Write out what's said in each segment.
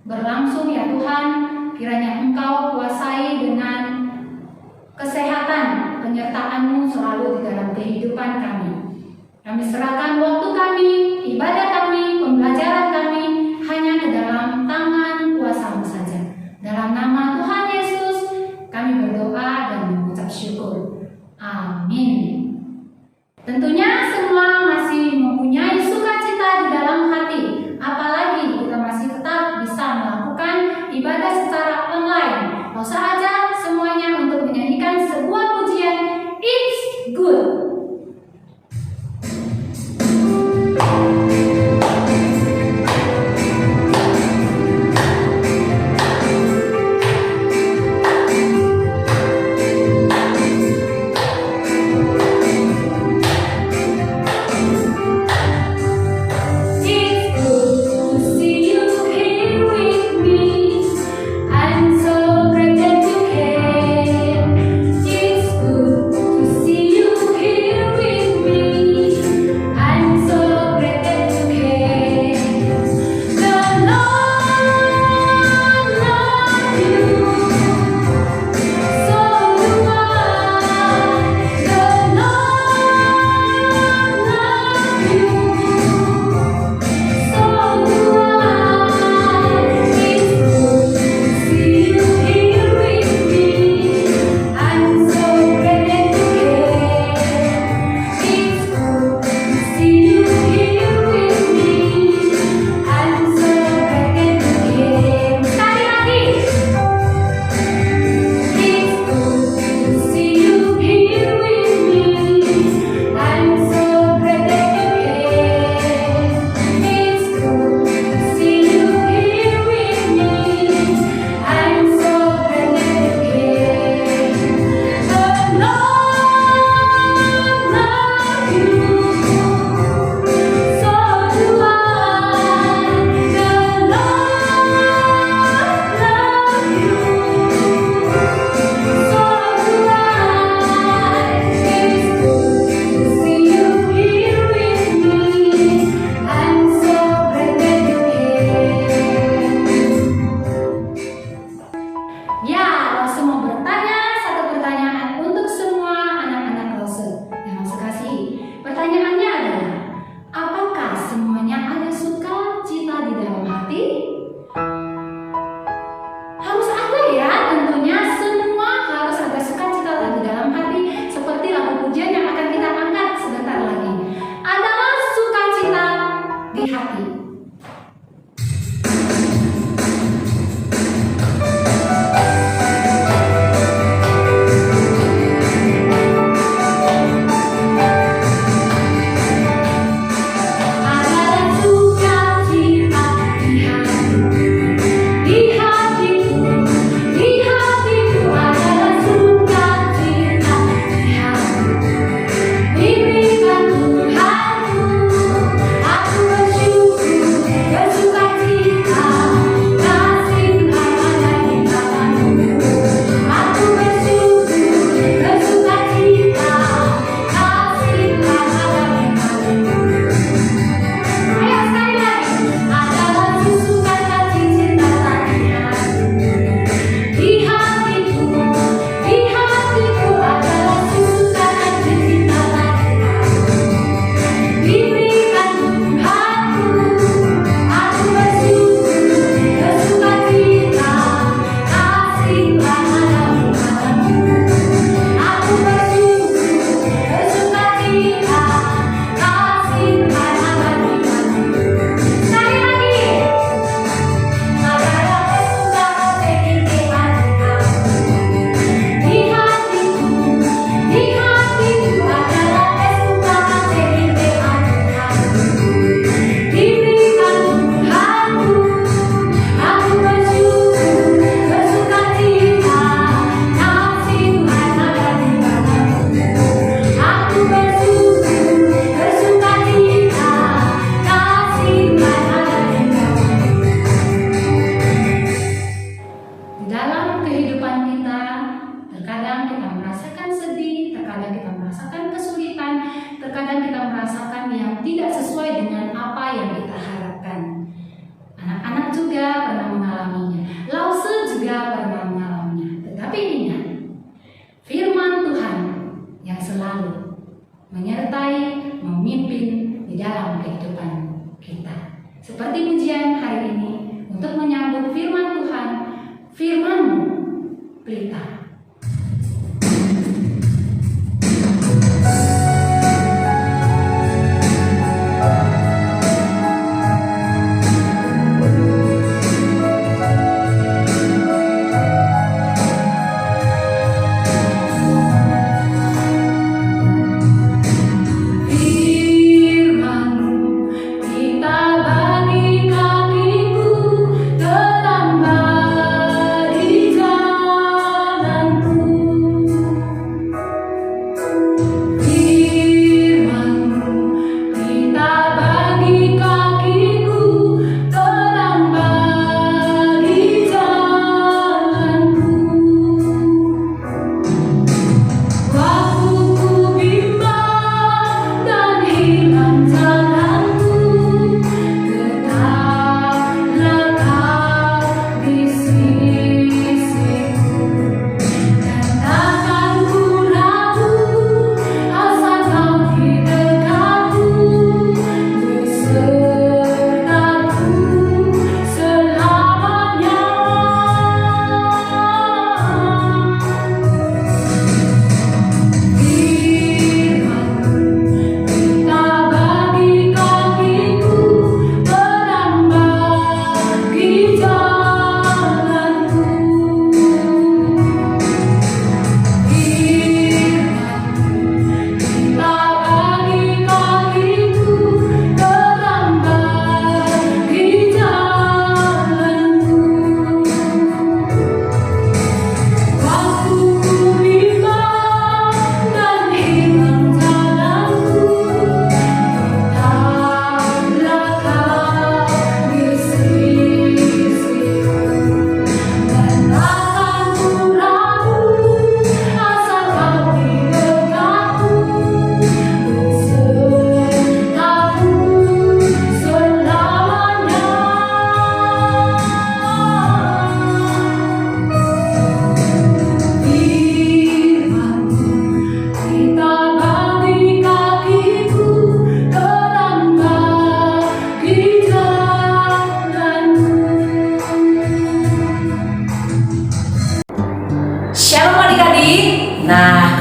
berlangsung ya Tuhan. Kiranya Engkau kuasai dengan kesehatan, penyertaan-Mu selalu di dalam kehidupan kami. Kami serahkan waktu kami, ibadah kami, pembelajaran kami hanya ke dalam tangan kuasa-Mu saja. Dalam nama Tuhan Yesus kami berdoa dan mengucap syukur. Amin. Tentunya semua masih mempunyai sukacita di dalam hati, apalagi kita masih tetap bisa melakukan ibadah secara online. Mau saja semuanya untuk menyanyikan sebuah pujian It's Good. juga pernah mengalami menyertai, memimpin di dalam kehidupan kita. Seperti pujian hari ini, untuk menyambut firman Tuhan, firman-Mu pelita.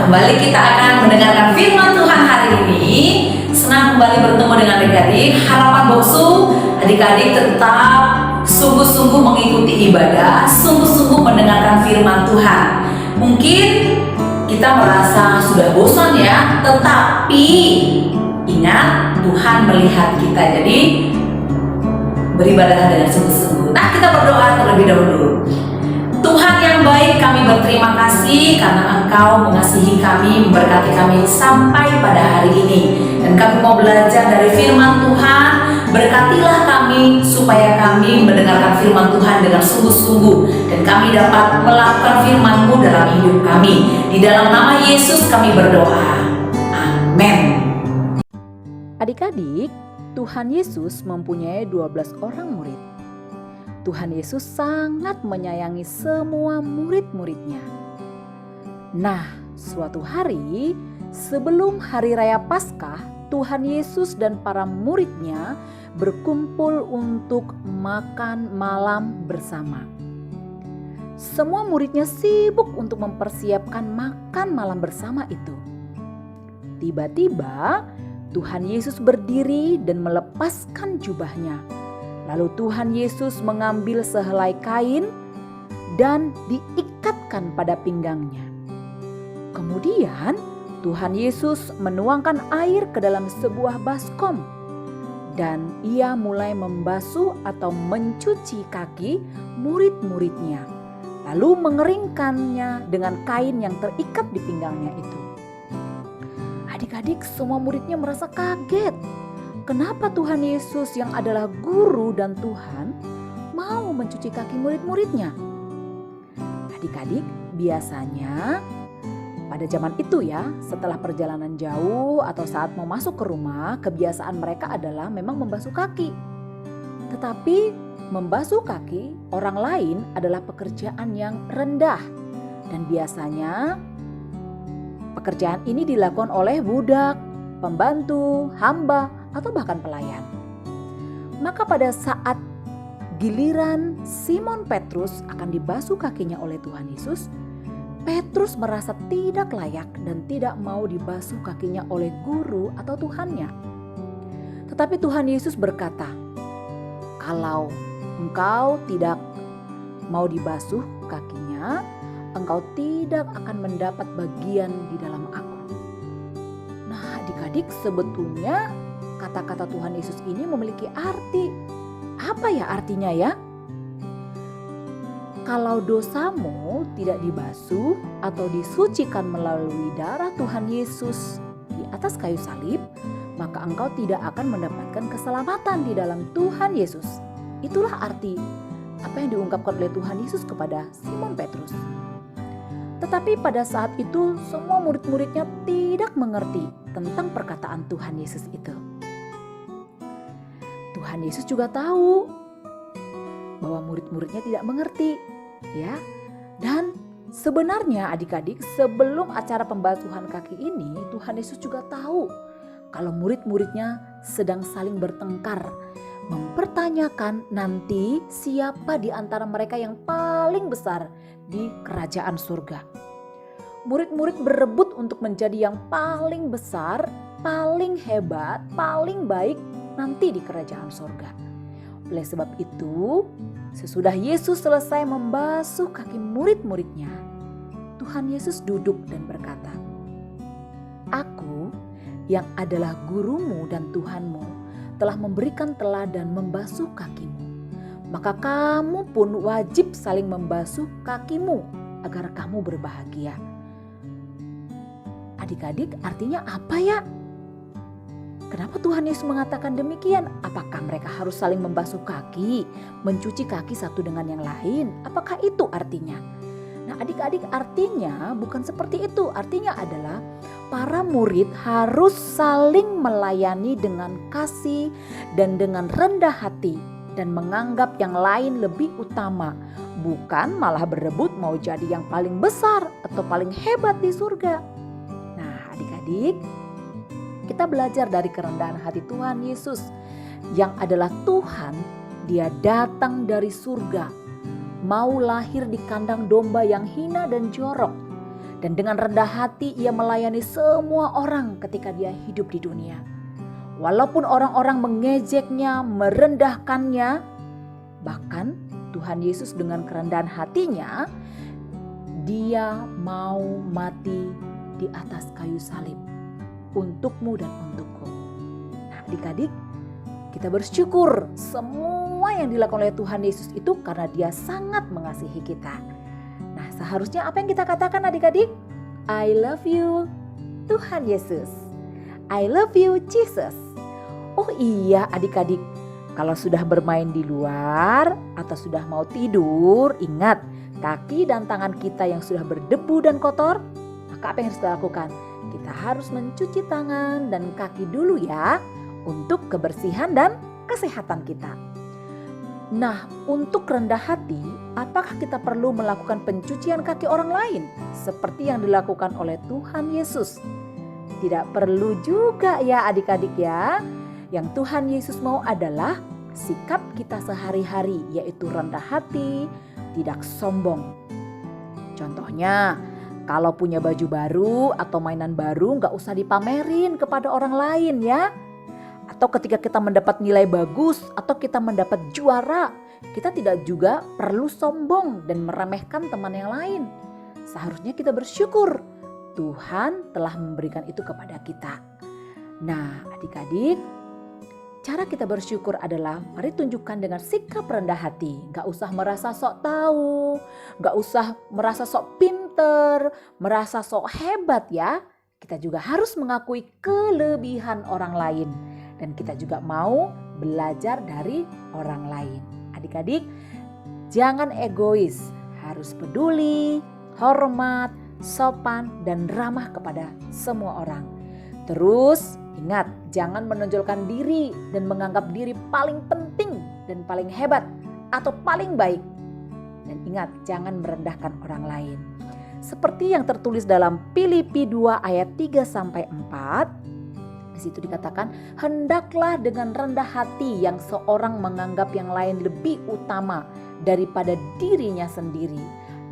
Kembali kita akan mendengarkan firman Tuhan hari ini. Senang kembali bertemu dengan adik-adik. Harapan Boksu, adik-adik tetap sungguh-sungguh mengikuti ibadah, sungguh-sungguh mendengarkan firman Tuhan. Mungkin kita merasa sudah bosan ya, tetapi ingat Tuhan melihat kita, jadi beribadah dengan sungguh-sungguh. Nah, kita berdoa terlebih dahulu. Tuhan yang baik, kami berterima kasih karena Engkau mengasihi kami, memberkati kami sampai pada hari ini. Dan kami mau belajar dari firman Tuhan. Berkatilah kami supaya kami mendengarkan firman Tuhan dengan sungguh-sungguh, dan kami dapat melakukan firman-Mu dalam hidup kami. Di dalam nama Yesus kami berdoa. Amin. Adik-adik, Tuhan Yesus mempunyai 12 orang murid. Tuhan Yesus sangat menyayangi semua murid-muridnya. Nah, suatu hari sebelum hari raya Paskah, Tuhan Yesus dan para muridnya berkumpul untuk makan malam bersama. Semua muridnya sibuk untuk mempersiapkan makan malam bersama itu. Tiba-tiba Tuhan Yesus berdiri dan melepaskan jubahnya. Lalu Tuhan Yesus mengambil sehelai kain dan diikatkan pada pinggangnya. Kemudian Tuhan Yesus menuangkan air ke dalam sebuah baskom, dan ia mulai membasuh atau mencuci kaki murid-muridnya, lalu mengeringkannya dengan kain yang terikat di pinggangnya itu. Adik-adik, semua muridnya merasa kaget. Kenapa Tuhan Yesus yang adalah guru dan Tuhan mau mencuci kaki murid-muridnya? Adik-adik, biasanya pada zaman itu ya, setelah perjalanan jauh atau saat mau masuk ke rumah, kebiasaan mereka adalah memang membasuh kaki. Tetapi membasuh kaki orang lain adalah pekerjaan yang rendah, dan biasanya pekerjaan ini dilakukan oleh budak pembantu, hamba, atau bahkan pelayan. Maka pada saat giliran Simon Petrus akan dibasuh kakinya oleh Tuhan Yesus, Petrus merasa tidak layak dan tidak mau dibasuh kakinya oleh guru atau Tuhannya. Tetapi Tuhan Yesus berkata, "Kalau engkau tidak mau dibasuh kakinya, engkau tidak akan mendapat bagian di dalam aku." Nah, adik-adik, sebetulnya kata-kata Tuhan Yesus ini memiliki arti. Apa ya artinya ya? Kalau dosamu tidak dibasuh atau disucikan melalui darah Tuhan Yesus di atas kayu salib, maka engkau tidak akan mendapatkan keselamatan di dalam Tuhan Yesus. Itulah arti apa yang diungkapkan oleh Tuhan Yesus kepada Simon Petrus. Tetapi pada saat itu semua murid-muridnya tidak mengerti tentang perkataan Tuhan Yesus itu. Tuhan Yesus juga tahu bahwa murid-muridnya tidak mengerti, ya. Dan sebenarnya adik-adik, sebelum acara pembasuhan kaki ini, Tuhan Yesus juga tahu kalau murid-muridnya sedang saling bertengkar, mempertanyakan nanti siapa di antara mereka yang paling besar di kerajaan surga. Murid-murid berebut untuk menjadi yang paling besar, paling hebat, paling baik nanti di kerajaan surga. Oleh sebab itu, sesudah Yesus selesai membasuh kaki murid-muridnya, Tuhan Yesus duduk dan berkata, "Aku yang adalah gurumu dan Tuhanmu telah memberikan teladan membasuh kakimu. Maka kamu pun wajib saling membasuh kakimu agar kamu berbahagia." Adik-adik, artinya apa ya? Kenapa Tuhan Yesus mengatakan demikian? Apakah mereka harus saling membasuh kaki, mencuci kaki satu dengan yang lain? Apakah itu artinya? Nah, adik-adik, artinya bukan seperti itu. Artinya adalah para murid harus saling melayani dengan kasih dan dengan rendah hati dan menganggap yang lain lebih utama, bukan malah berebut mau jadi yang paling besar atau paling hebat di surga. Nah, adik-adik, kita belajar dari kerendahan hati Tuhan Yesus yang adalah Tuhan. Dia datang dari surga, mau lahir di kandang domba yang hina dan jorok, dan dengan rendah hati ia melayani semua orang ketika dia hidup di dunia. Walaupun orang-orang mengejeknya, merendahkannya, bahkan Tuhan Yesus dengan kerendahan hatinya, dia mau mati di atas kayu salib untukmu dan untukku. Nah, adik-adik, kita bersyukur semua yang dilakukan oleh Tuhan Yesus itu karena dia sangat mengasihi kita. Nah, seharusnya apa yang kita katakan adik-adik? I love you Tuhan Yesus. I love you Jesus. Oh iya adik-adik, kalau sudah bermain di luar atau sudah mau tidur, ingat kaki dan tangan kita yang sudah berdebu dan kotor, maka apa yang harus kita lakukan? Kita harus mencuci tangan dan kaki dulu ya, untuk kebersihan dan kesehatan kita. Nah, untuk rendah hati, apakah kita perlu melakukan pencucian kaki orang lain seperti yang dilakukan oleh Tuhan Yesus? Tidak perlu juga ya adik-adik ya. Yang Tuhan Yesus mau adalah sikap kita sehari-hari, yaitu rendah hati, tidak sombong. Contohnya, kalau punya baju baru atau mainan baru gak usah dipamerin kepada orang lain ya. Atau ketika kita mendapat nilai bagus atau kita mendapat juara, kita tidak juga perlu sombong dan meremehkan teman yang lain. Seharusnya kita bersyukur Tuhan telah memberikan itu kepada kita. Nah adik-adik, cara kita bersyukur adalah mari tunjukkan dengan sikap rendah hati. Gak usah merasa sok tahu, gak usah merasa sok pinter, merasa sok hebat ya. Kita juga harus mengakui kelebihan orang lain. Dan kita juga mau belajar dari orang lain. Adik-adik, jangan egois, harus peduli, hormat, sopan, dan ramah kepada semua orang. Terus ingat, jangan menonjolkan diri dan menganggap diri paling penting dan paling hebat atau paling baik. Dan ingat, jangan merendahkan orang lain. Seperti yang tertulis dalam Filipi 2 ayat 3-4, di Di situ dikatakan, hendaklah dengan rendah hati yang seorang menganggap yang lain lebih utama daripada dirinya sendiri.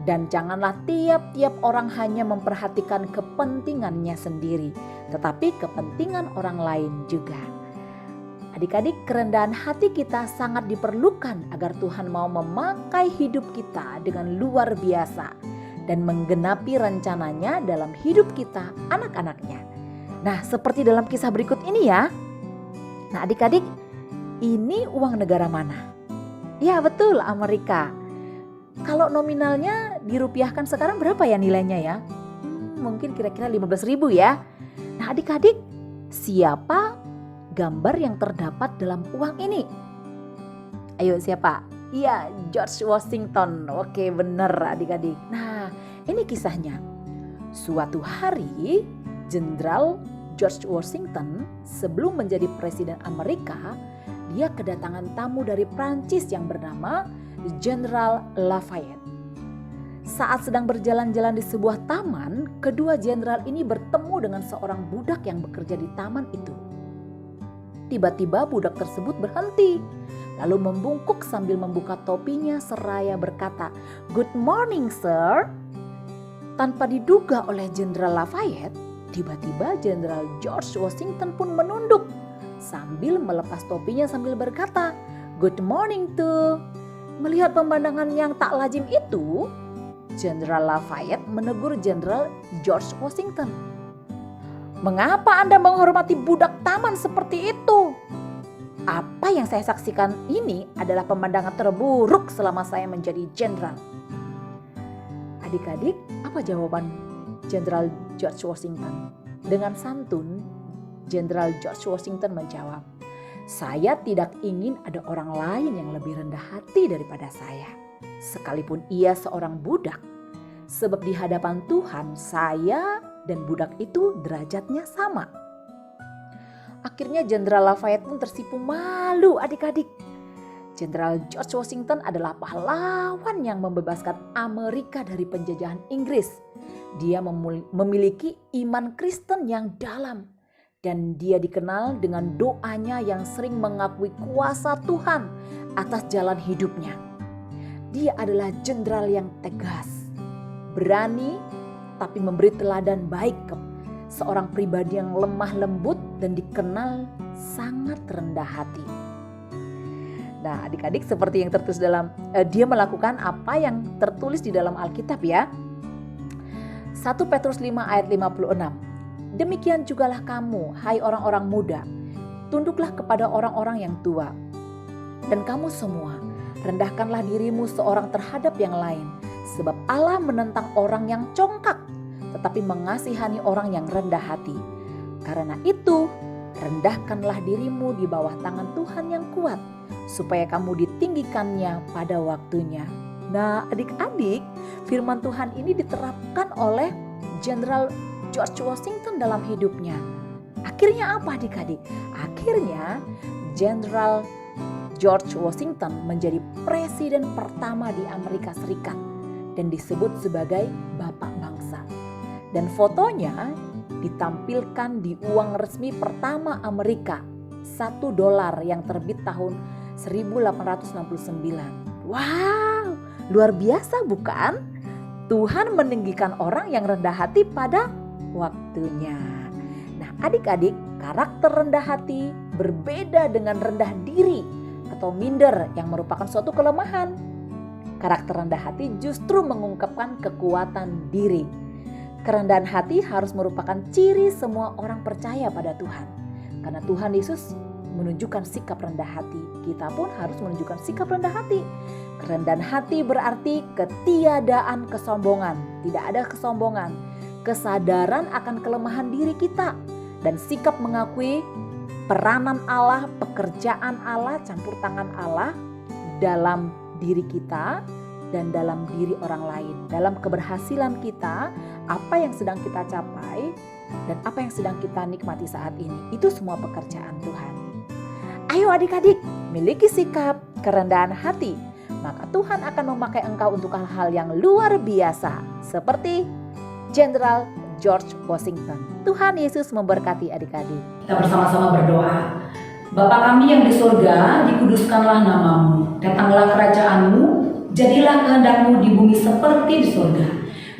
Dan janganlah tiap-tiap orang hanya memperhatikan kepentingannya sendiri, tetapi kepentingan orang lain juga. Adik-adik, kerendahan hati kita sangat diperlukan agar Tuhan mau memakai hidup kita dengan luar biasa dan menggenapi rencananya dalam hidup kita, anak-anaknya. Nah, seperti dalam kisah berikut ini ya. Nah, adik-adik, ini uang negara mana? Ya betul, Amerika. Kalau nominalnya dirupiahkan sekarang berapa ya nilainya ya? Mungkin kira-kira 15.000 ya. Nah, adik-adik, siapa gambar yang terdapat dalam uang ini? Ayo, siapa? Iya, George Washington. Oke, bener adik-adik. Nah, ini kisahnya. Suatu hari, Jenderal George Washington sebelum menjadi presiden Amerika, dia kedatangan tamu dari Prancis yang bernama Jenderal Lafayette. Saat sedang berjalan-jalan di sebuah taman, kedua jenderal ini bertemu dengan seorang budak yang bekerja di taman itu. Tiba-tiba budak tersebut berhenti, lalu membungkuk sambil membuka topinya seraya berkata, "Good morning, sir." Tanpa diduga oleh Jenderal Lafayette, tiba-tiba Jenderal George Washington pun menunduk sambil melepas topinya sambil berkata, "Good morning too." Melihat pemandangan yang tak lazim itu, Jenderal Lafayette menegur Jenderal George Washington. "Mengapa Anda menghormati budak taman seperti itu? Apa yang saya saksikan ini adalah pemandangan terburuk selama saya menjadi jenderal." Adik-adik, apa jawaban Jenderal George Washington? Dengan santun, Jenderal George Washington menjawab, "Saya tidak ingin ada orang lain yang lebih rendah hati daripada saya, sekalipun ia seorang budak. Sebab di hadapan Tuhan saya dan budak itu derajatnya sama." Akhirnya Jenderal Lafayette pun tersipu malu adik-adik. Jenderal George Washington adalah pahlawan yang membebaskan Amerika dari penjajahan Inggris. Dia memiliki iman Kristen yang dalam. Dan dia dikenal dengan doanya yang sering mengakui kuasa Tuhan atas jalan hidupnya. Dia adalah jenderal yang tegas, berani, tapi memberi teladan baik ke seorang pribadi yang lemah lembut dan dikenal sangat rendah hati. Nah, adik-adik, seperti yang tertulis dalam dia melakukan apa yang tertulis di dalam Alkitab ya. 1 Petrus 5 ayat 56. "Demikian jugalah kamu, hai orang-orang muda, tunduklah kepada orang-orang yang tua. Dan kamu semua, rendahkanlah dirimu seorang terhadap yang lain, sebab Allah menentang orang yang congkak, tetapi mengasihani orang yang rendah hati. Karena itu, rendahkanlah dirimu di bawah tangan Tuhan yang kuat, supaya kamu ditinggikannya pada waktunya." Nah, adik-adik, firman Tuhan ini diterapkan oleh Jenderal George Washington dalam hidupnya. Akhirnya apa adik-adik? Akhirnya Jenderal George Washington menjadi presiden pertama di Amerika Serikat dan disebut sebagai Bapak Bangsa. Dan fotonya ditampilkan di uang resmi pertama Amerika, $1 yang terbit tahun 1869. Wow, luar biasa bukan? Tuhan meninggikan orang yang rendah hati pada waktunya. Nah, adik-adik, karakter rendah hati berbeda dengan rendah diri atau minder yang merupakan suatu kelemahan. Karakter rendah hati justru mengungkapkan kekuatan diri. Kerendahan hati harus merupakan ciri semua orang percaya pada Tuhan. Karena Tuhan Yesus menunjukkan sikap rendah hati, kita pun harus menunjukkan sikap rendah hati. Kerendahan hati berarti ketiadaan kesombongan, tidak ada kesombongan, kesadaran akan kelemahan diri kita, dan sikap mengakui peranan Allah, pekerjaan Allah, campur tangan Allah dalam diri kita dan dalam diri orang lain. Dalam keberhasilan kita, apa yang sedang kita capai dan apa yang sedang kita nikmati saat ini, itu semua pekerjaan Tuhan. Ayo adik-adik, miliki sikap kerendahan hati, maka Tuhan akan memakai engkau untuk hal-hal yang luar biasa, seperti Jenderal George Washington. Tuhan Yesus memberkati adik-adik. Kita bersama-sama berdoa. Bapa kami yang di surga, dikuduskanlah namamu. Datanglah kerajaanmu, jadilah kehendak-Mu di bumi seperti di surga.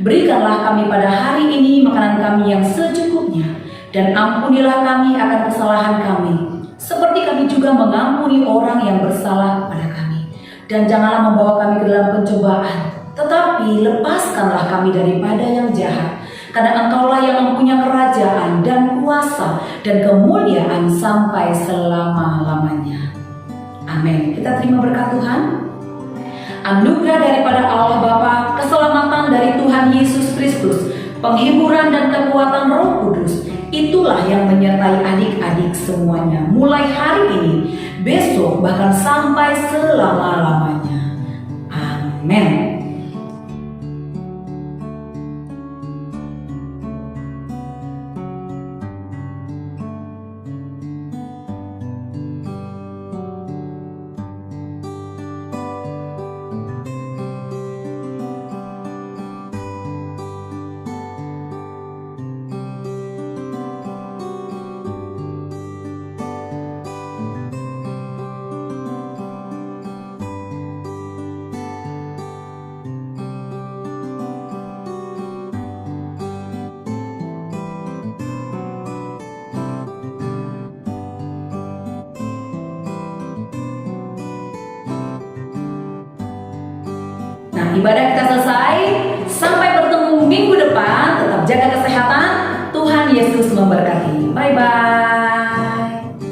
Berikanlah kami pada hari ini makanan kami yang secukupnya, dan ampunilah kami akan kesalahan kami, seperti kami juga mengampuni orang yang bersalah kepada kami. Dan janganlah membawa kami ke dalam pencobaan, tetapi lepaskanlah kami daripada yang jahat. Karena Engkaulah yang mempunyai kerajaan dan kuasa dan kemuliaan sampai selama-lamanya. Amin. Kita terima berkat Tuhan. Anugerah daripada Allah Bapa, keselamatan dari Tuhan Yesus Kristus, penghiburan dan kekuatan Roh Kudus, itulah yang menyertai adik-adik semuanya, mulai hari ini, besok, bahkan sampai selama-lamanya. Amin. Nah, ibadah kita selesai. Sampai bertemu minggu depan. Tetap jaga kesehatan. Tuhan Yesus memberkati. Bye-bye.